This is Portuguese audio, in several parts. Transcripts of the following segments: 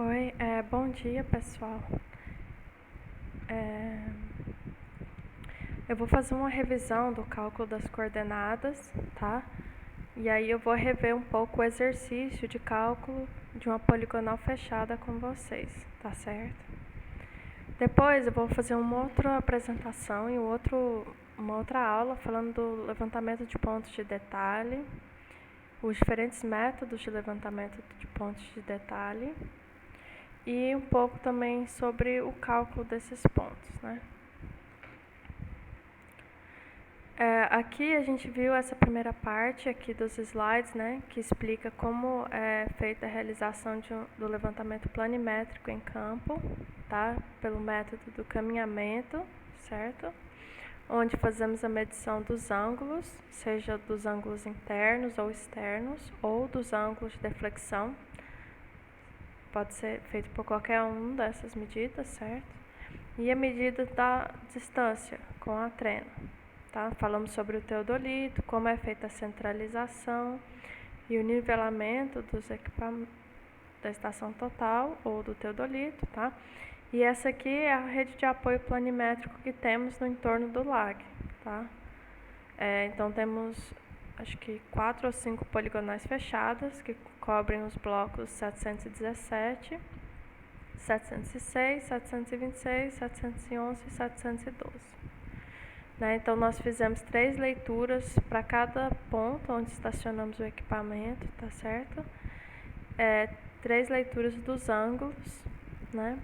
Oi, bom dia pessoal. É, eu vou fazer uma revisão do cálculo das coordenadas, tá? E aí eu vou rever um pouco o exercício de cálculo de uma poligonal fechada com vocês, tá certo? Depois eu vou fazer uma outra apresentação e uma outra aula falando do levantamento de pontos de detalhe, os diferentes métodos de levantamento de pontos de detalhe e um pouco também sobre o cálculo desses pontos, né? Aqui a gente viu essa primeira parte aqui dos slides, né, que explica como é feita a realização do levantamento planimétrico em campo, tá? Pelo método do caminhamento, certo? Onde fazemos a medição dos ângulos, seja dos ângulos internos ou externos, ou dos ângulos de deflexão. Pode ser feito por qualquer uma dessas medidas, certo? E a medida da distância com a trena. Tá? Falamos sobre o teodolito, como é feita a centralização e o nivelamento dos equipamentos da estação total ou do teodolito. Tá? E essa aqui é a rede de apoio planimétrico que temos no entorno do lag. Tá? Então temos acho que 4 ou 5 poligonais fechadas que cobrem os blocos 717, 706, 726, 711 e 712. Então, nós fizemos 3 leituras para cada ponto onde estacionamos o equipamento, tá certo? 3 leituras dos ângulos, né?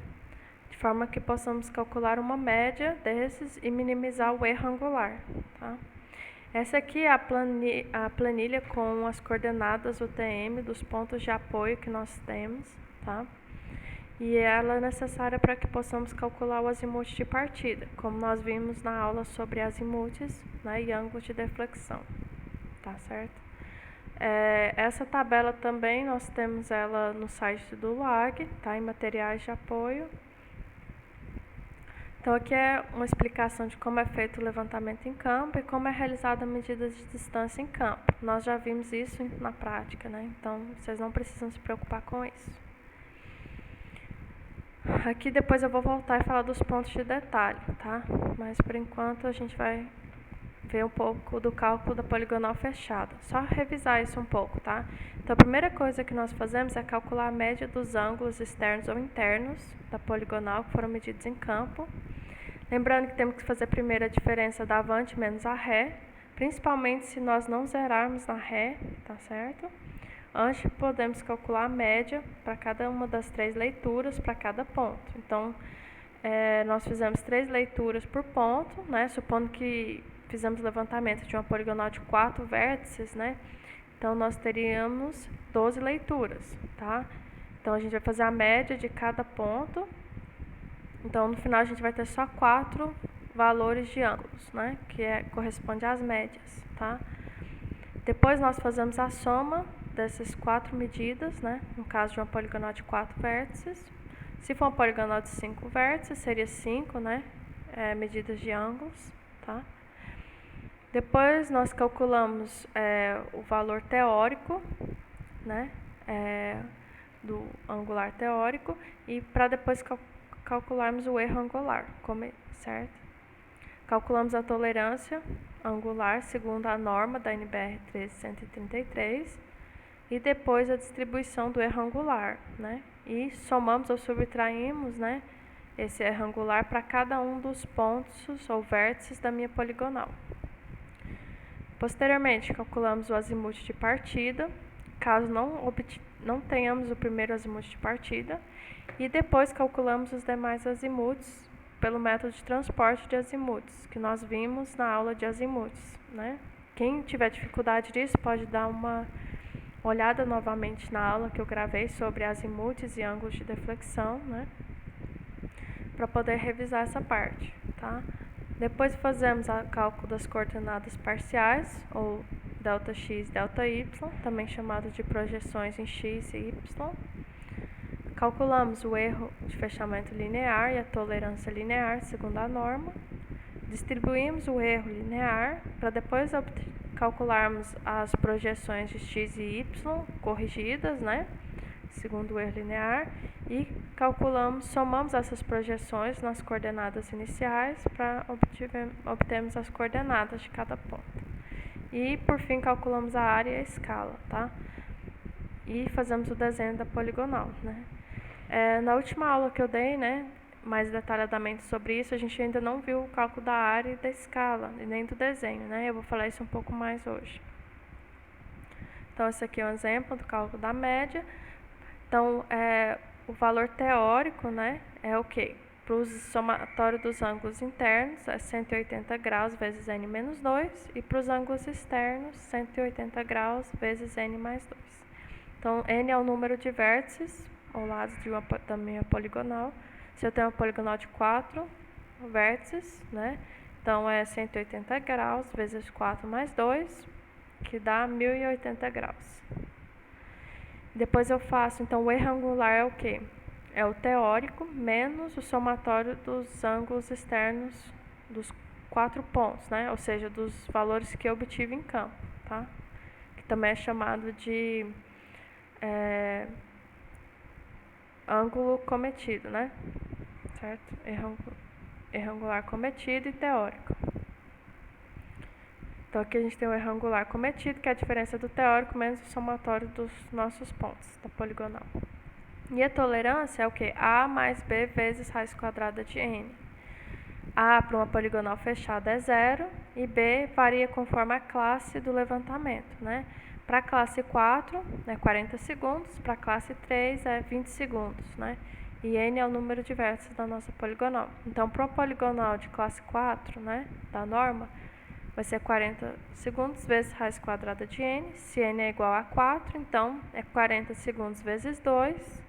De forma que possamos calcular uma média desses e minimizar o erro angular, tá? Essa aqui é a planilha com as coordenadas UTM dos pontos de apoio que nós temos, tá? E ela é necessária para que possamos calcular o azimuth de partida, como nós vimos na aula sobre azimuths, né, e ângulos de deflexão, tá certo? Essa tabela também nós temos ela no site do LAG, tá, em materiais de apoio. Então aqui é uma explicação de como é feito o levantamento em campo e como é realizada a medida de distância em campo. Nós já vimos isso na prática, né? Então vocês não precisam se preocupar com isso. Aqui depois eu vou voltar e falar dos pontos de detalhe, tá? Mas por enquanto a gente vai ver um pouco do cálculo da poligonal fechada. Só revisar isso um pouco, tá? Então a primeira coisa que nós fazemos é calcular a média dos ângulos externos ou internos da poligonal que foram medidos em campo. Lembrando que temos que fazer primeiro a diferença da avante menos a ré, principalmente se nós não zerarmos na ré, tá certo? Antes podemos calcular a média para cada uma das 3 leituras para cada ponto. Então, nós fizemos 3 leituras por ponto, né? Supondo que fizemos levantamento de uma poligonal de 4 vértices, né? Então, nós teríamos 12 leituras, tá? Então, a gente vai fazer a média de cada ponto. Então, no final, a gente vai ter só 4 valores de ângulos, né? Que corresponde às médias, tá? Depois, nós fazemos a soma dessas 4 medidas, né? No caso de uma poligonal de 4 vértices. Se for uma poligonal de 5 vértices, seria 5, né? Medidas de ângulos, tá? Depois nós calculamos o valor teórico, né? Do angular teórico e para depois calcularmos o erro angular, certo? Calculamos a tolerância angular segundo a norma da NBR 13133 e depois a distribuição do erro angular, né? E somamos ou subtraímos, né, esse erro angular para cada um dos pontos ou vértices da minha poligonal. Posteriormente, calculamos o azimuth de partida, caso não tenhamos o primeiro azimuth de partida, e depois calculamos os demais azimuths pelo método de transporte de azimuths, que nós vimos na aula de azimuths, né? Quem tiver dificuldade disso pode dar uma olhada novamente na aula que eu gravei sobre azimuths e ângulos de deflexão, né? Para poder revisar essa parte, tá? Depois fazemos o cálculo das coordenadas parciais, ou ΔX, ΔY, também chamado de projeções em x e y. Calculamos o erro de fechamento linear e a tolerância linear, segundo a norma. Distribuímos o erro linear para depois calcularmos as projeções de x e y corrigidas, né? segundo erro linear, e somamos essas projeções nas coordenadas iniciais para obtermos as coordenadas de cada ponto. E, por fim, calculamos a área e a escala, tá? E fazemos o desenho da poligonal, né? Na última aula que eu dei, né, mais detalhadamente sobre isso, a gente ainda não viu o cálculo da área e da escala, e nem do desenho, né? Eu vou falar isso um pouco mais hoje. Então, esse aqui é um exemplo do cálculo da média. Então, o valor teórico, né, é o quê? Para o somatório dos ângulos internos, é 180 graus vezes n menos 2, e para os ângulos externos, 180 graus vezes n mais 2. Então, n é o número de vértices, ou lados da minha poligonal. Se eu tenho uma poligonal de 4 vértices, né, então é 180 graus vezes 4 mais 2, que dá 1080 graus. Depois eu faço, então, o erro angular é o quê? É o teórico menos o somatório dos ângulos externos dos 4 pontos, né? Ou seja, dos valores que eu obtive em campo, tá? Que também é chamado de ângulo cometido, né? Certo? Erro angular cometido e teórico. Então, aqui a gente tem o erro angular cometido, que é a diferença do teórico menos o somatório dos nossos pontos da poligonal. E a tolerância é o quê? A mais B vezes raiz quadrada de N. A para uma poligonal fechada é 0 e B varia conforme a classe do levantamento, né? Para a classe 4 é 40 segundos, para a classe 3 é 20 segundos, né? E N é o número de vértices da nossa poligonal. Então, para uma poligonal de classe 4, né, da norma, vai ser 40 segundos vezes raiz quadrada de N. Se N é igual a 4, então é 40 segundos vezes 2,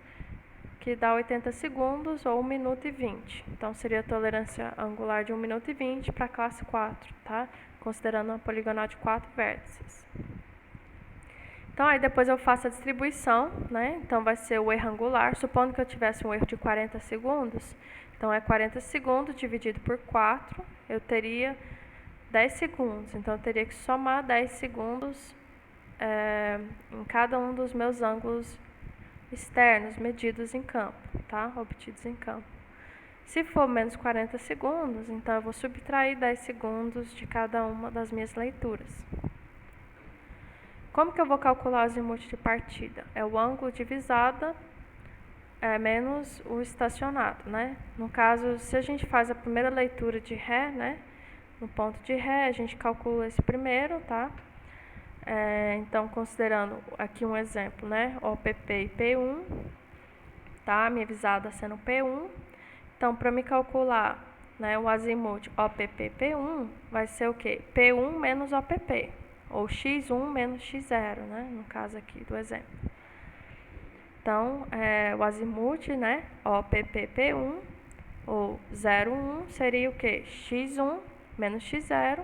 que dá 80 segundos ou 1 minuto e 20. Então, seria a tolerância angular de 1 minuto e 20 para a classe 4, tá? Considerando uma poligonal de 4 vértices. Então, aí depois eu faço a distribuição, né? Então, vai ser o erro angular. Supondo que eu tivesse um erro de 40 segundos, então é 40 segundos dividido por 4, eu teria 10 segundos. Então, eu teria que somar 10 segundos em cada um dos meus ângulos externos medidos em campo, tá? Obtidos em campo. Se for menos 40 segundos, então eu vou subtrair 10 segundos de cada uma das minhas leituras. Como que eu vou calcular o azimuth de partida? É o ângulo divisada menos o estacionado, né? No caso, se a gente faz a primeira leitura de Ré, né? No ponto de Ré, a gente calcula esse primeiro, tá? Então, considerando aqui um exemplo, né? OPP e P1, tá? Minha visada sendo P1. Então, para me calcular, né, o azimuth OPP P1, vai ser o quê? P1 menos OPP, ou X1 menos X0, né? No caso aqui do exemplo. Então, o azimuth, né? OPP P1, ou 0,1, seria o quê? X1 menos X0,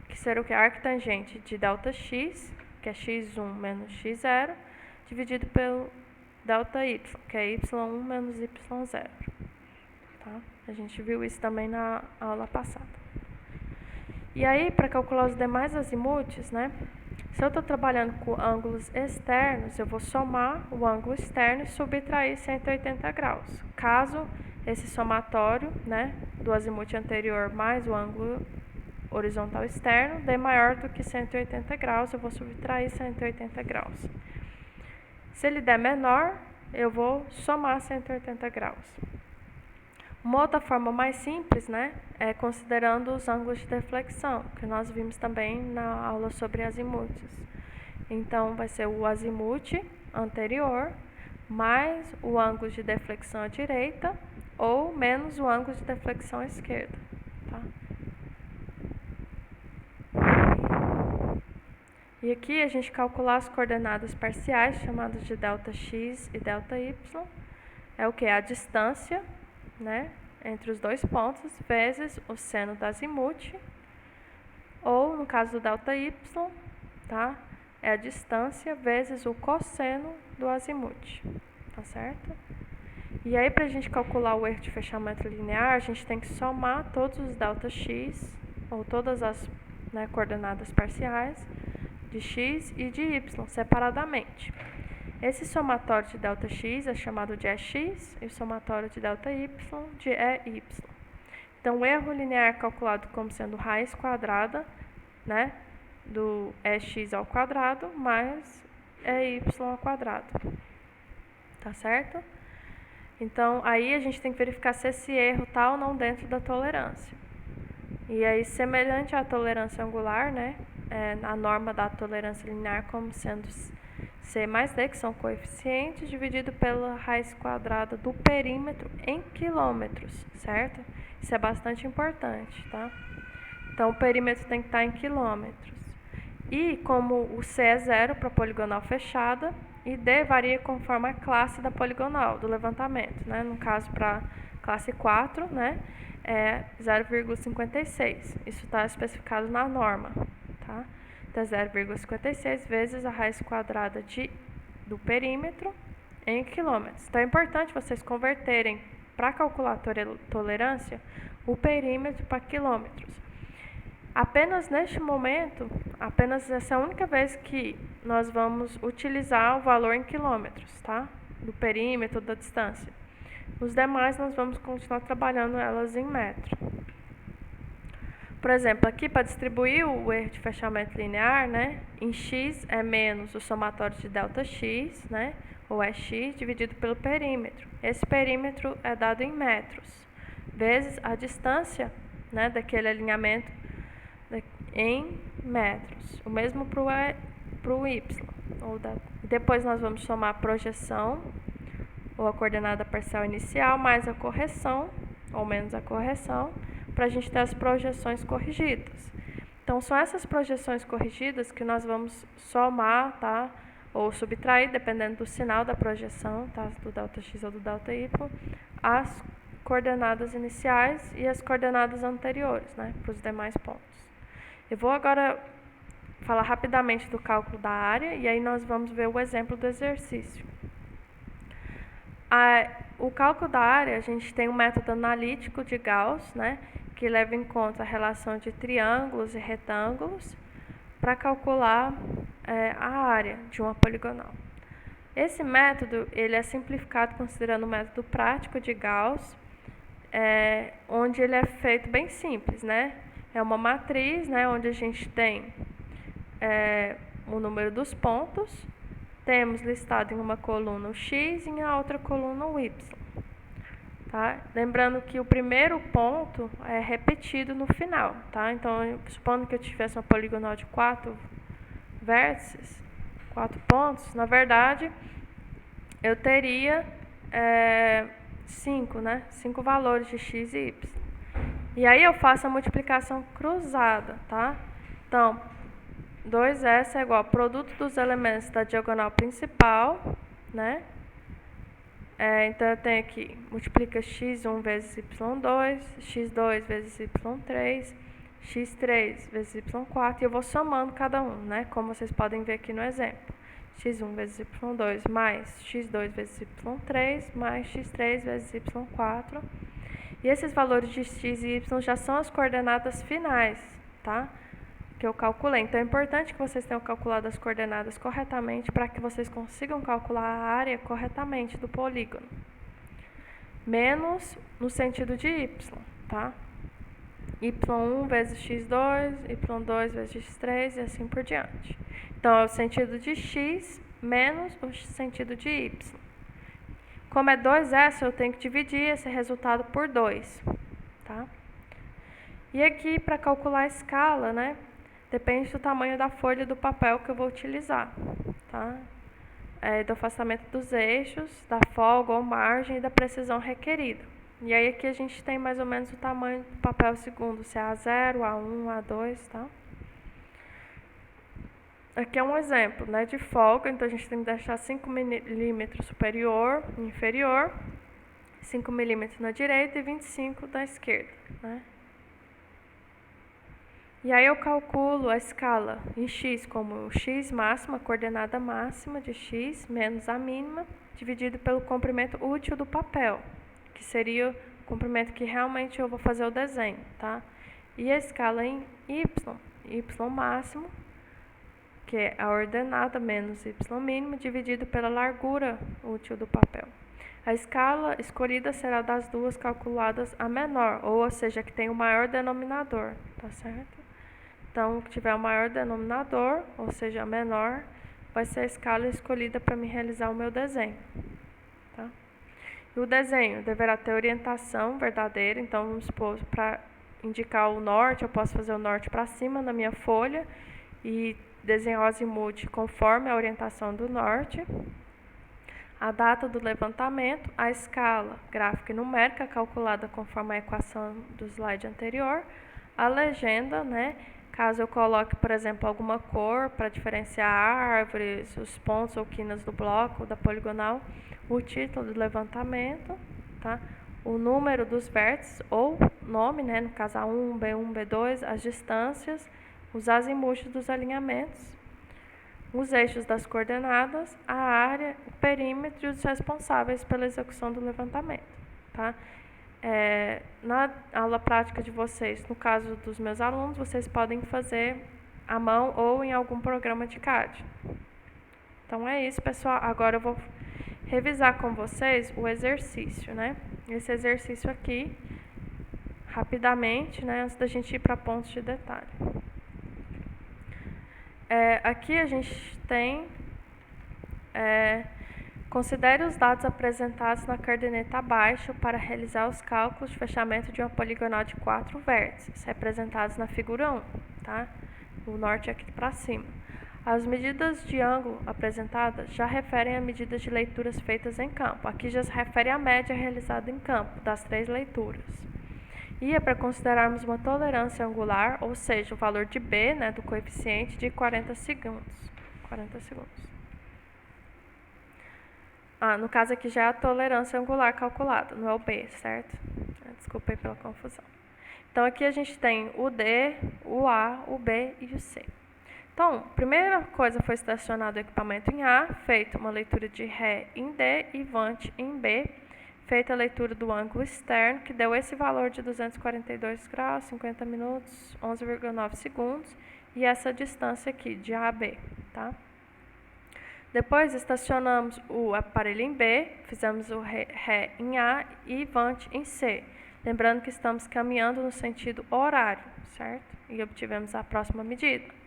que será o que? Arctangente de ΔX, que é x1 menos x0, dividido pelo ΔY, que é y1 menos y0. Tá? A gente viu isso também na aula passada. E aí, para calcular os demais azimuths, né? Se eu estou trabalhando com ângulos externos, eu vou somar o ângulo externo e subtrair 180 graus. Caso esse somatório, né, do azimuth anterior mais o ângulo horizontal externo dê maior do que 180 graus, eu vou subtrair 180 graus. Se ele der menor, eu vou somar 180 graus. Uma outra forma mais simples, né, é considerando os ângulos de deflexão, que nós vimos também na aula sobre azimuths. Então, vai ser o azimuth anterior mais o ângulo de deflexão à direita ou menos o ângulo de deflexão à esquerda. Tá? E aqui a gente calcular as coordenadas parciais, chamadas de ΔX e ΔY. É o que? A distância, né, entre os dois pontos, vezes o seno do azimuth. Ou, no caso do ΔY, tá? É a distância vezes o cosseno do azimuth. Tá certo? E aí, para a gente calcular o erro de fechamento linear, a gente tem que somar todos os ΔX, ou todas as, né, coordenadas parciais, de x e de y, separadamente. Esse somatório de ΔX é chamado de EX e o somatório de ΔY de EY. Então, o erro linear é calculado como sendo raiz quadrada, né, do EX ao quadrado mais EY ao quadrado. Tá certo? Então, aí a gente tem que verificar se esse erro está ou não dentro da tolerância. E aí, semelhante à tolerância angular, né, a norma da tolerância linear como sendo C mais D, que são coeficientes, dividido pela raiz quadrada do perímetro em quilômetros, certo? Isso é bastante importante, tá? Então, o perímetro tem que estar em quilômetros. E como o C é 0 para poligonal fechada, e D varia conforme a classe da poligonal, do levantamento, né? No caso, para classe 4, né, é 0,56. Isso está especificado na norma, tá? Então, é 0,56 vezes a raiz quadrada do perímetro em quilômetros. Então, é importante vocês converterem, para calcular a tolerância, o perímetro para quilômetros. Apenas neste momento, apenas essa é a única vez que nós vamos utilizar o valor em quilômetros, tá? Do perímetro, da distância. Os demais nós vamos continuar trabalhando elas em metro. Por exemplo, aqui para distribuir o erro de fechamento linear, né, em x é menos o somatório de ΔX, né, ou é x dividido pelo perímetro. Esse perímetro é dado em metros, vezes a distância, né, daquele alinhamento em metros. O mesmo para o y. Depois nós vamos somar a projeção, ou a coordenada parcial inicial, mais a correção, ou menos a correção, para a gente ter as projeções corrigidas. Então, são essas projeções corrigidas que nós vamos somar, tá? Ou subtrair, dependendo do sinal da projeção, tá? Do ΔX ou do ΔY, as coordenadas iniciais e as coordenadas anteriores, né? Para os demais pontos. Eu vou agora falar rapidamente do cálculo da área e aí nós vamos ver o exemplo do exercício. O cálculo da área, a gente tem um método analítico de Gauss, né, que leva em conta a relação de triângulos e retângulos para calcular a área de uma poligonal. Esse método ele é simplificado considerando o método prático de Gauss, onde ele é feito bem simples, né? É uma matriz, né, onde a gente tem o número dos pontos, temos listado em uma coluna o x e em a outra coluna o y. Tá? Lembrando que o primeiro ponto é repetido no final. Tá? Então, supondo que eu tivesse uma poligonal de 4 vértices, 4 pontos, na verdade, eu teria 5, né? 5 valores de x e y. E aí eu faço a multiplicação cruzada, tá? Então, 2S é igual ao produto dos elementos da diagonal principal, né? Então, eu tenho aqui, multiplica x1 vezes y2, x2 vezes y3, x3 vezes y4, e eu vou somando cada um, né? Como vocês podem ver aqui no exemplo. x1 vezes y2 mais x2 vezes y3 mais x3 vezes y4. E esses valores de x e y já são as coordenadas finais, tá? Que eu calculei. Então, é importante que vocês tenham calculado as coordenadas corretamente para que vocês consigam calcular a área corretamente do polígono. Menos no sentido de y, tá? y1 vezes x2, y2 vezes x3 e assim por diante. Então, é o sentido de x menos o sentido de y. Como é 2S, eu tenho que dividir esse resultado por 2, tá? E aqui, para calcular a escala, né? Depende do tamanho da folha do papel que eu vou utilizar, tá? Do afastamento dos eixos, da folga ou margem e da precisão requerida. E aí aqui a gente tem mais ou menos o tamanho do papel segundo, se é A0, A1, A2, tá? Aqui é um exemplo, né, de folga, então a gente tem que deixar 5 milímetros superior e inferior, 5 milímetros na direita e 25 na esquerda, né? E aí eu calculo a escala em x como o x máximo, a coordenada máxima de x, menos a mínima, dividido pelo comprimento útil do papel, que seria o comprimento que realmente eu vou fazer o desenho, tá? E a escala em y máximo, que é a ordenada menos y mínimo dividido pela largura útil do papel. A escala escolhida será das duas calculadas a menor, ou seja, que tem o maior denominador, tá certo? Então, que tiver o maior denominador, ou seja, a menor, vai ser a escala escolhida para me realizar o meu desenho, tá? E o desenho deverá ter orientação verdadeira, então vamos supor, para indicar o norte, eu posso fazer o norte para cima na minha folha e desenhar o azimuth conforme a orientação do norte. A data do levantamento, a escala gráfica e numérica calculada conforme a equação do slide anterior, a legenda, né? Caso eu coloque, por exemplo, alguma cor para diferenciar árvores, os pontos ou quinas do bloco, da poligonal, o título do levantamento, tá? O número dos vértices ou nome, né? No caso A1, B1, B2, as distâncias, os azimuths dos alinhamentos, os eixos das coordenadas, a área, o perímetro e os responsáveis pela execução do levantamento, tá? Na aula prática de vocês, no caso dos meus alunos, vocês podem fazer à mão ou em algum programa de CAD. Então é isso, pessoal. Agora eu vou revisar com vocês o exercício, né? Esse exercício aqui, rapidamente, né? Antes da gente ir para pontos de detalhe. Aqui a gente tem, considere os dados apresentados na caderneta abaixo para realizar os cálculos de fechamento de uma poligonal de 4 vértices, representados na figura 1, tá? O norte aqui para cima. As medidas de ângulo apresentadas já referem a medidas de leituras feitas em campo. Aqui já se refere à média realizada em campo, das 3 leituras. E é para considerarmos uma tolerância angular, ou seja, o valor de B, né, do coeficiente, de 40 segundos. 40 segundos. No caso aqui já é a tolerância angular calculada, não é o B, certo? Desculpa aí pela confusão. Então aqui a gente tem o D, o A, o B e o C. Então, primeira coisa foi estacionado o equipamento em A, feita uma leitura de Ré em D e Vant em B, feita a leitura do ângulo externo, que deu esse valor de 242 graus, 50 minutos, 11,9 segundos, e essa distância aqui, de A a B, tá? Depois, estacionamos o aparelho em B, fizemos o Ré em A e Vant em C. Lembrando que estamos caminhando no sentido horário, certo? E obtivemos a próxima medida.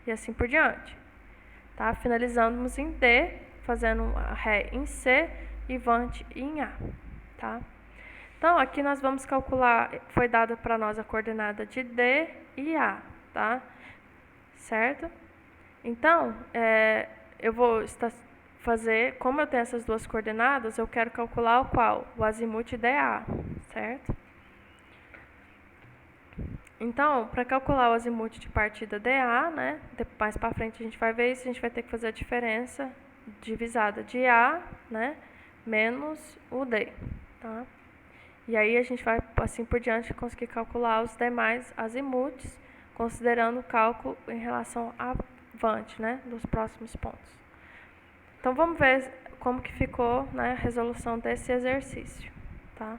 E assim por diante. Tá? Finalizamos em D, fazendo Ré em C e Vant em A. Tá? Então, aqui nós vamos calcular, foi dada para nós a coordenada de D e A, tá? Certo? Então, eu vou fazer, como eu tenho essas duas coordenadas, eu quero calcular o qual? O azimuth DA, certo? Então, para calcular o azimuth de partida DA, né? Mais para frente a gente vai ver isso, a gente vai ter que fazer a diferença divisada de A, né? Menos o D, tá? E aí a gente vai, assim por diante, conseguir calcular os demais azimuths, considerando o cálculo em relação a Vant, né? Dos próximos pontos. Então, vamos ver como que ficou, né, a resolução desse exercício, tá?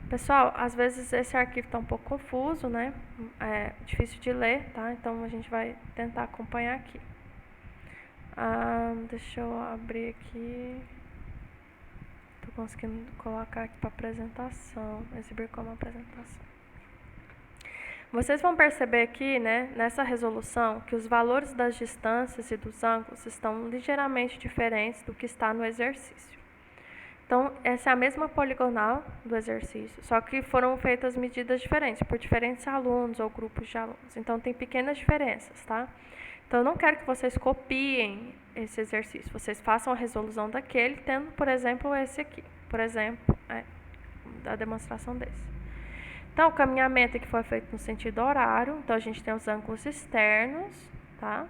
Pessoal, às vezes esse arquivo está um pouco confuso, né? É difícil de ler, tá? Então, a gente vai tentar acompanhar aqui. Deixa eu abrir aqui. Estou conseguindo colocar aqui para apresentação, exibir como apresentação. Vocês vão perceber aqui, né, nessa resolução, que os valores das distâncias e dos ângulos estão ligeiramente diferentes do que está no exercício. Então, essa é a mesma poligonal do exercício, só que foram feitas medidas diferentes, por diferentes alunos ou grupos de alunos. Então, tem pequenas diferenças, tá? Então, eu não quero que vocês copiem esse exercício. Vocês façam a resolução daquele, tendo, por exemplo, esse aqui. Por exemplo, a demonstração desse. Então, o caminhamento aqui foi feito no sentido horário. Então, a gente tem os ângulos externos, tá?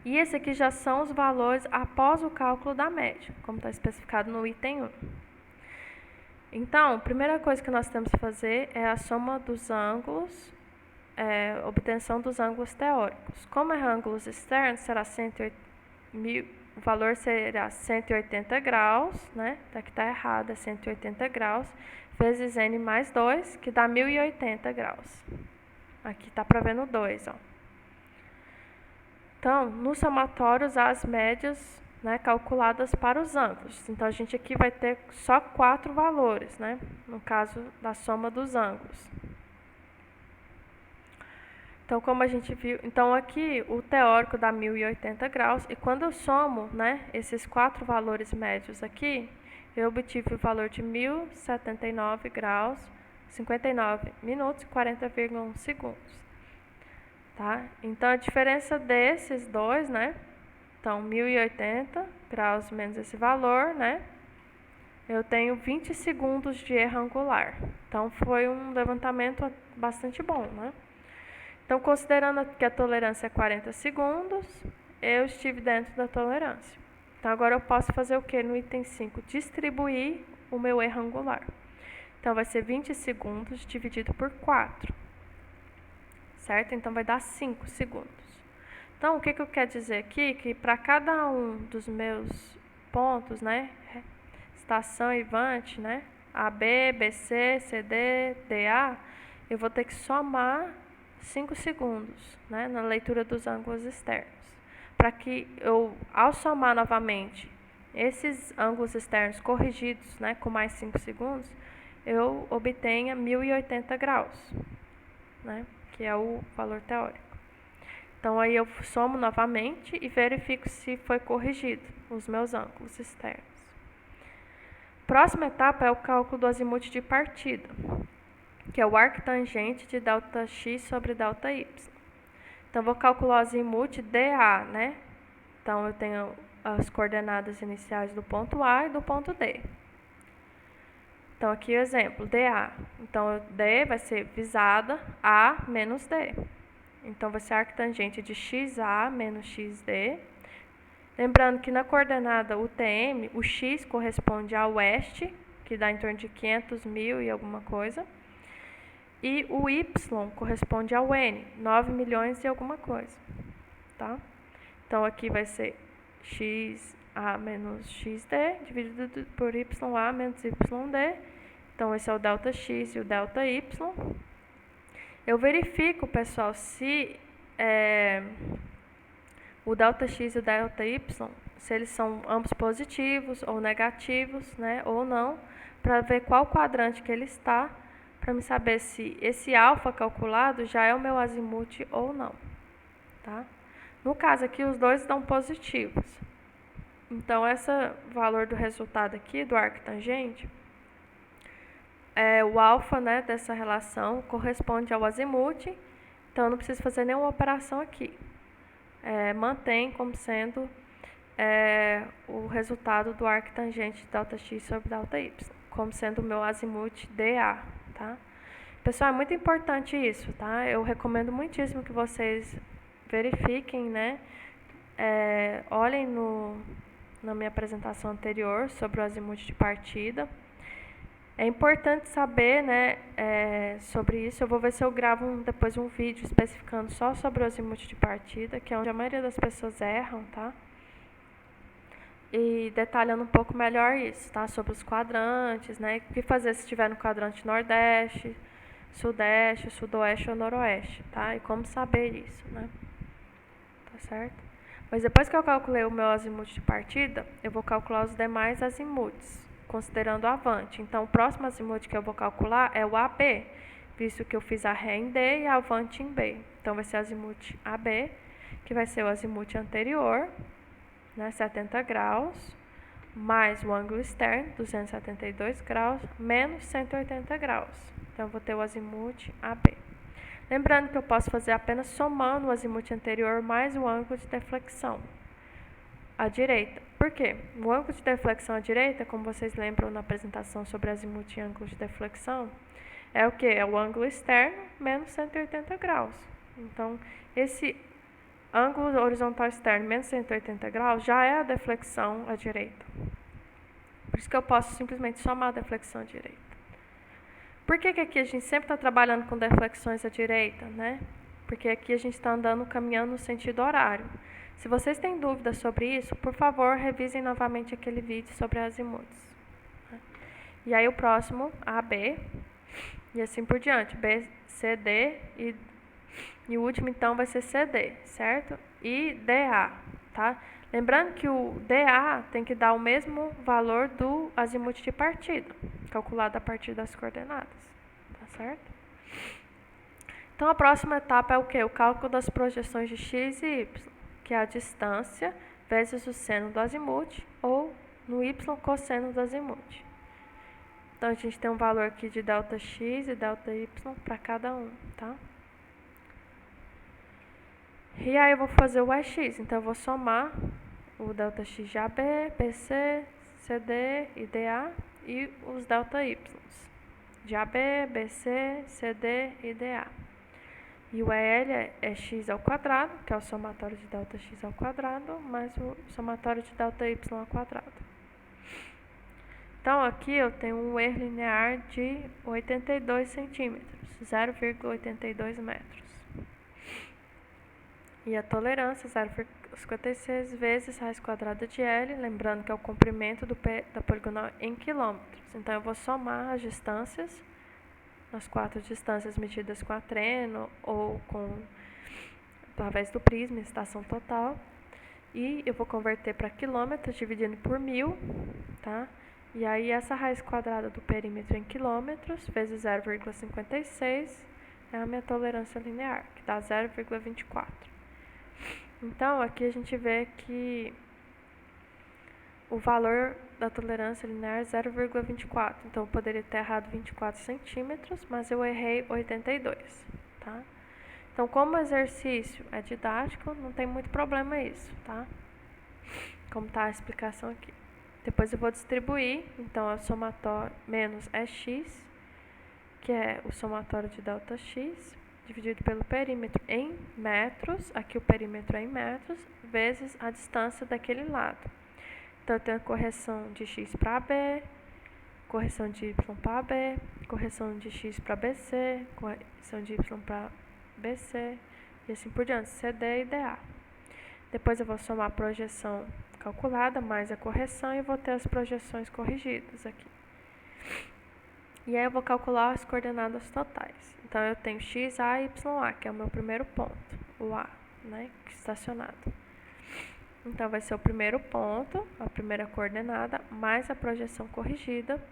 E esse aqui já são os valores após o cálculo da média, como está especificado no item 1. Então, a primeira coisa que nós temos que fazer é a soma dos ângulos, obtenção dos ângulos teóricos. Como é ângulos externos, será o valor será 180 graus, né? Daqui está errado, é 180 graus, vezes n mais 2, que dá 1080 graus. Aqui está para ver no 2, ó. Então, no somatório, usar as médias, né, calculadas para os ângulos. Então, a gente aqui vai ter só 4 valores, né, no caso da soma dos ângulos. Então, como a gente viu, então aqui o teórico dá 1080 graus, e quando eu somo, né, esses 4 valores médios aqui, eu obtive o valor de 1079 graus, 59 minutos e 40,1 segundos. Tá? Então, a diferença desses dois, né? Então, 1080 graus menos esse valor, né? Eu tenho 20 segundos de erro angular. Então, foi um levantamento bastante bom, né? Então, considerando que a tolerância é 40 segundos, eu estive dentro da tolerância. Então, agora eu posso fazer o que no item 5? Distribuir o meu erro angular. Então, vai ser 20 segundos dividido por 4. Certo? Então, vai dar 5 segundos. Então, o que eu quero dizer aqui? Que para cada um dos meus pontos, né? Estação e vante, né? AB, BC, CD, DA, eu vou ter que somar 5 segundos, né? Na leitura dos ângulos externos. Para que eu, ao somar novamente esses ângulos externos corrigidos, né? Com mais 5 segundos, eu obtenha 1080 graus, né? Que é o valor teórico. Então, aí eu somo novamente e verifico se foi corrigido os meus ângulos externos. Próxima etapa é o cálculo do azimuth de partida, que é o arctangente de ΔX sobre ΔY. Então, vou calcular o azimuth DA, né? Então, eu tenho as coordenadas iniciais do ponto A e do ponto D. Então, aqui o exemplo, DA. Então, D vai ser visada A menos D. Então, vai ser arctangente de XA menos XD. Lembrando que na coordenada UTM, o X corresponde a oeste, que dá em torno de 500 mil e alguma coisa. E o Y corresponde ao N, 9 milhões e alguma coisa. Tá? Então, aqui vai ser XA menos XD, dividido por YA menos YD. Então, esse é o ΔX e o ΔY. Eu verifico, pessoal, se o ΔX e o ΔY, se eles são ambos positivos ou negativos, né, ou não, para ver qual quadrante que ele está, para me saber se esse alfa calculado já é o meu azimuth ou não. Tá? No caso aqui, os dois dão positivos. Então, esse valor do resultado aqui, do arctangente, o alfa, né, dessa relação corresponde ao azimuth, então eu não preciso fazer nenhuma operação aqui. Mantém como sendo o resultado do arctangente ΔX sobre ΔY, como sendo o meu azimuth DA. Tá? Pessoal, é muito importante isso, tá? Eu recomendo muitíssimo que vocês verifiquem, né? Olhem na minha apresentação anterior sobre o azimuth de partida. É importante saber, né, sobre isso. Eu vou ver se eu gravo depois um vídeo especificando só sobre o azimuth de partida, que é onde a maioria das pessoas erram, tá? E detalhando um pouco melhor isso, tá? Sobre os quadrantes, né? O que fazer se estiver no quadrante nordeste, sudeste, sudoeste ou noroeste, tá? E como saber isso, né? Tá certo? Mas depois que eu calculei o meu azimuth de partida, eu vou calcular os demais azimuths, considerando o avante. Então, o próximo azimuth que eu vou calcular é o AB, visto que eu fiz a ré em D e a avante em B. Então, vai ser o azimuth AB, que vai ser o azimuth anterior, né, 70 graus, mais o ângulo externo, 272 graus, menos 180 graus. Então, eu vou ter o azimuth AB. Lembrando que eu posso fazer apenas somando o azimuth anterior mais o ângulo de deflexão à direita. Por quê? O ângulo de deflexão à direita, como vocês lembram na apresentação sobre azimuth e ângulo de deflexão, é o quê? É o ângulo externo menos 180 graus. Então, esse ângulo horizontal externo menos 180 graus já é a deflexão à direita. Por isso que eu posso simplesmente somar a deflexão à direita. Por que aqui a gente sempre está trabalhando com deflexões à direita, né? Porque aqui a gente está caminhando no sentido horário. Se vocês têm dúvidas sobre isso, por favor, revisem novamente aquele vídeo sobre azimuths. E aí o próximo, AB, e assim por diante, B, CD, e o último então vai ser CD, certo? e DA, tá? Lembrando que o DA tem que dar o mesmo valor do azimuth de partida, calculado a partir das coordenadas, tá certo? Então, a próxima etapa é o quê? O cálculo das projeções de x e y, que é a distância vezes o seno do azimuth, ou no y, cosseno do azimuth. Então, a gente tem um valor aqui de ΔX e ΔY para cada um, tá? E aí eu vou fazer o EX, então eu vou somar o ΔX de AB, BC, CD e DA e os ΔY de AB, BC, CD e DA. E o EL é x ao quadrado, que é o somatório de ΔX ao quadrado, mais o somatório de ΔY ao quadrado. Então, aqui eu tenho um erro linear de 82 centímetros, 0,82 metros. E a tolerância, 0,56 vezes raiz quadrada de L, lembrando que é o comprimento da poligonal em quilômetros. Então, eu vou somar as distâncias, as 4 distâncias medidas com a treno ou através do prisma, estação total. E eu vou converter para quilômetros, dividindo por 1000, tá? E aí, essa raiz quadrada do perímetro em quilômetros, vezes 0,56, é a minha tolerância linear, que dá 0,24. Então, aqui a gente vê que o valor da tolerância linear é 0,24. Então, eu poderia ter errado 24 centímetros, mas eu errei 82, tá? Então, como o exercício é didático, não tem muito problema isso, tá? Como está a explicação aqui. Depois eu vou distribuir, então é o somatório menos EX, que é o somatório de ΔX, dividido pelo perímetro em metros, aqui o perímetro é em metros, vezes a distância daquele lado. Então, eu tenho a correção de x para AB, correção de y para AB, correção de x para BC, correção de y para BC, e assim por diante, CD e DA. Depois eu vou somar a projeção calculada mais a correção e vou ter as projeções corrigidas aqui. E aí eu vou calcular as coordenadas totais. Então, eu tenho x, a, y, a, que é o meu primeiro ponto, o A, né, estacionado. Então, vai ser o primeiro ponto, a primeira coordenada, mais a projeção corrigida.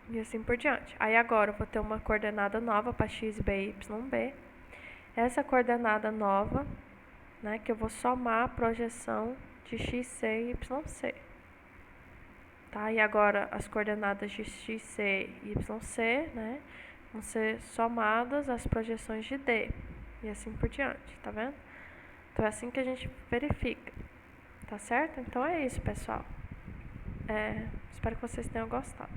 E assim por diante. Aí, agora, eu vou ter uma coordenada nova para x, b, y, b. Essa coordenada nova, né, que eu vou somar a projeção de xc e yc. Tá? E agora, as coordenadas de xc e yc, né, vão ser somadas às projeções de d. E assim por diante, tá vendo? Então, é assim que a gente verifica, tá certo? Então, é isso, pessoal. Espero que vocês tenham gostado.